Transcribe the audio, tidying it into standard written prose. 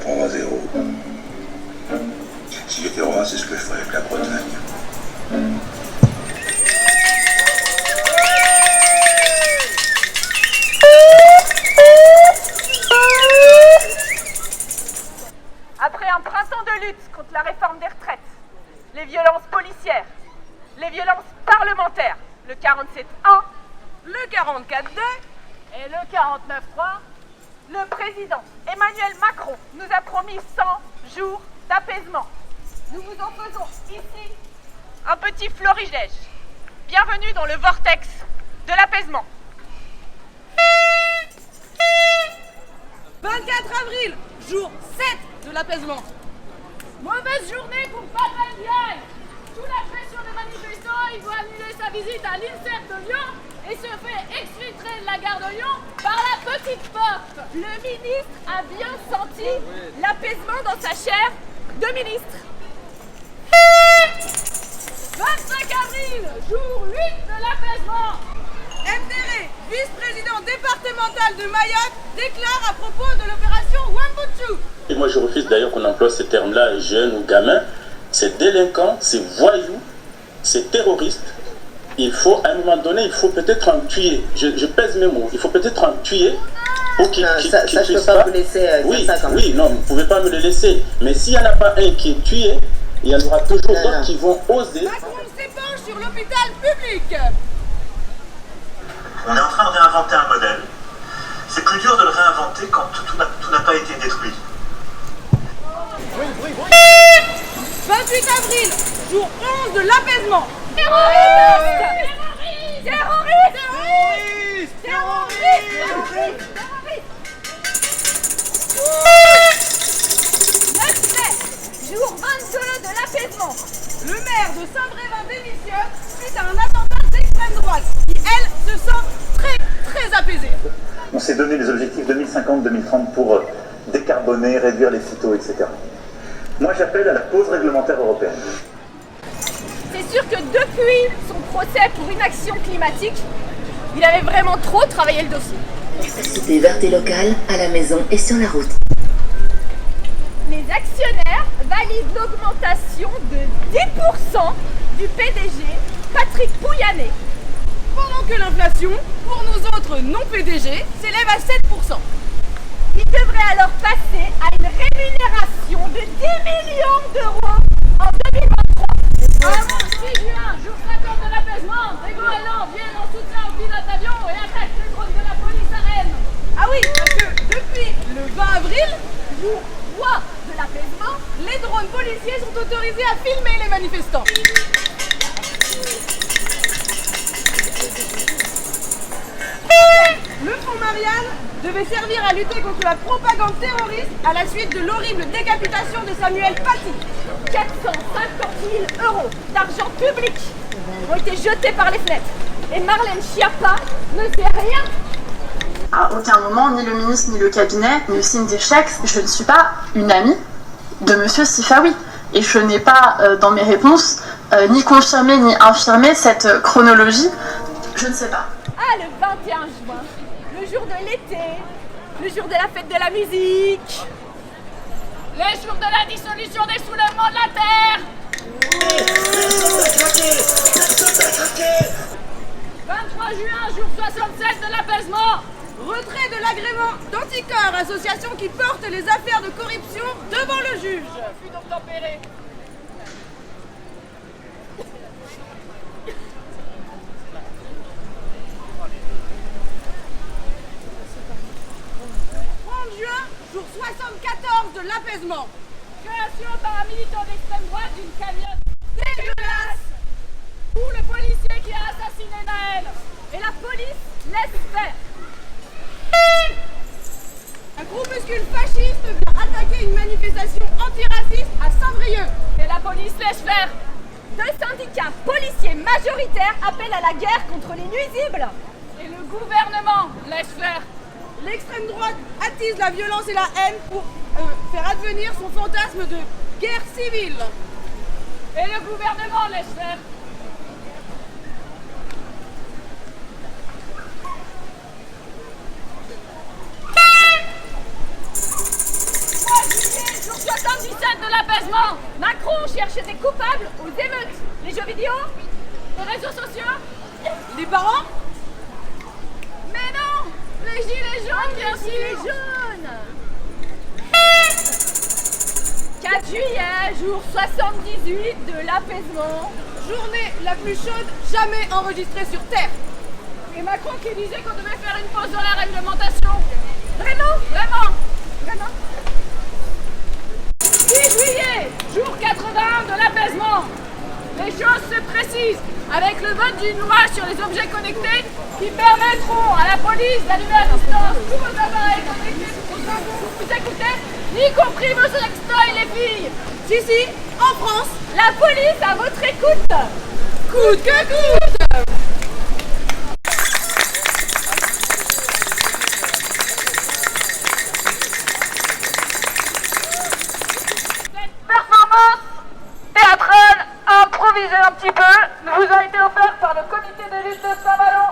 reprendre à zéro. Si j'étais roi, c'est ce que je ferais avec la Bretagne. Après un printemps de lutte contre la réforme des retraites, les violences policières, les violences parlementaires, le 47-1, le 44-2 et le 49-3, le président Emmanuel Macron nous a promis 100 jours d'apaisement. Nous vous en faisons ici un petit florilège. Bienvenue dans le vortex de l'apaisement. 24 avril, jour 7 de l'apaisement. Mauvaise journée pour Patrick Ndiaye. Sous la pression des manifestants, il doit annuler sa visite à l'INSEP de Lyon et se fait exfiltrer de la gare de Lyon par la petite porte. Le ministre a bien senti l'apaisement dans sa chair de ministre. 25 avril, jour 8 de l'apaisement. MDR, vice-président départemental de Mayotte, déclare à propos de l'opération Wambutchu. Et moi je refuse d'ailleurs qu'on emploie ce terme-là, jeune ou gamin. C'est délinquant, c'est voyou, c'est terroriste. Il faut, à un moment donné, il faut peut-être en tuer. Je pèse mes mots. Il faut peut-être en tuer pour qu'il ça, je peux pas vous laisser oui, dire ça quand même. Oui, non, vous ne pouvez pas me le laisser. Mais s'il n'y en a pas un qui est tué, il y en aura toujours d'autres qui vont oser. Macron s'épanche sur l'hôpital public. On est en train de réinventer un modèle. C'est plus dur de le réinventer quand tout n'a pas été détruit. 28 avril, jour 11 de l'apaisement. Terroriste! Jour 22 de l'apaisement. Le maire de Saint-Brévin démissionne suite à un attentat d'extrême droite qui, elle, se sent très apaisée. On s'est donné les objectifs 2050-2030 pour décarboner, réduire les phytos, etc. Moi, j'appelle à la pause réglementaire européenne. C'est sûr que depuis son procès pour inaction climatique, il avait vraiment trop travaillé le dossier. Cité verte et locale, à la maison et sur la route. Les actionnaires valident l'augmentation de 10% du PDG Patrick Pouyanné. Pendant que l'inflation, pour nous autres non-PDG, s'élève à 7%. Il devrait alors passer à une rémunération de 10 millions d'euros en 2023. Avant 6 juin, jour 50 de l'apaisement, des goélands viennent en soutien aux pilotes d'avion et attaquent les drones de la police à Rennes. Ah oui, parce que depuis le 20 avril, Jour 3 de l'apaisement, les drones policiers sont autorisés à filmer les manifestants. Le fonds Marianne devait servir à lutter contre la propagande terroriste à la suite de l'horrible décapitation de Samuel Paty. 450 000 euros d'argent public ont été jetés par les fenêtres. Et Marlène Schiappa ne fait rien. À aucun moment, ni le ministre, ni le cabinet, ne signe des chèques. Je ne suis pas une amie de Monsieur Sifawi. Et je n'ai pas, dans mes réponses, ni confirmé ni infirmé cette chronologie. Je ne sais pas. Ah, le 21 juin, le jour de l'été, le jour de la fête de la musique. Les jours de la dissolution des soulèvements de la terre. 23 juin, jour 67 de l'apaisement. Retrait de l'agrément d'Anticorps, association qui porte les affaires de corruption devant le juge. Fut donc tempéré. Jour 74 de l'apaisement. Création par un militant d'extrême droite d'une cagnotte dégueulasse pour le policier qui a assassiné Naël. Et la police laisse faire. Un groupuscule fasciste vient attaquer une manifestation antiraciste à Saint-Brieuc. Et la police laisse faire. Deux syndicats policiers majoritaires appellent à la guerre contre les nuisibles. Et le gouvernement laisse faire. L'extrême droite attise la violence et la haine pour faire advenir son fantasme de guerre civile. Et le gouvernement laisse faire. 77 de l'apaisement. Macron cherchait des coupables aux émeutes. Les jeux vidéo, les réseaux sociaux, Les parents? mais non, les gilets jaunes, bien sûr. Les jaunes. 4 juillet, jour 78 de l'apaisement. Journée la plus chaude jamais enregistrée sur Terre. Et Macron qui disait qu'on devait faire une pause dans la réglementation. Vraiment, vraiment, vraiment. 6 juillet, jour 80 de l'apaisement. Les choses se précisent avec le vote d'une loi sur les objets connectés qui permettront à la police d'allumer à distance tous vos appareils connectés pour vous écouter, y compris vos sextoys, les filles. Si, en France, La police à votre écoute. coûte que coûte. Performance théâtrale improvisée un petit peu nous a été offerte par le comité de lutte de Saint-Vallon.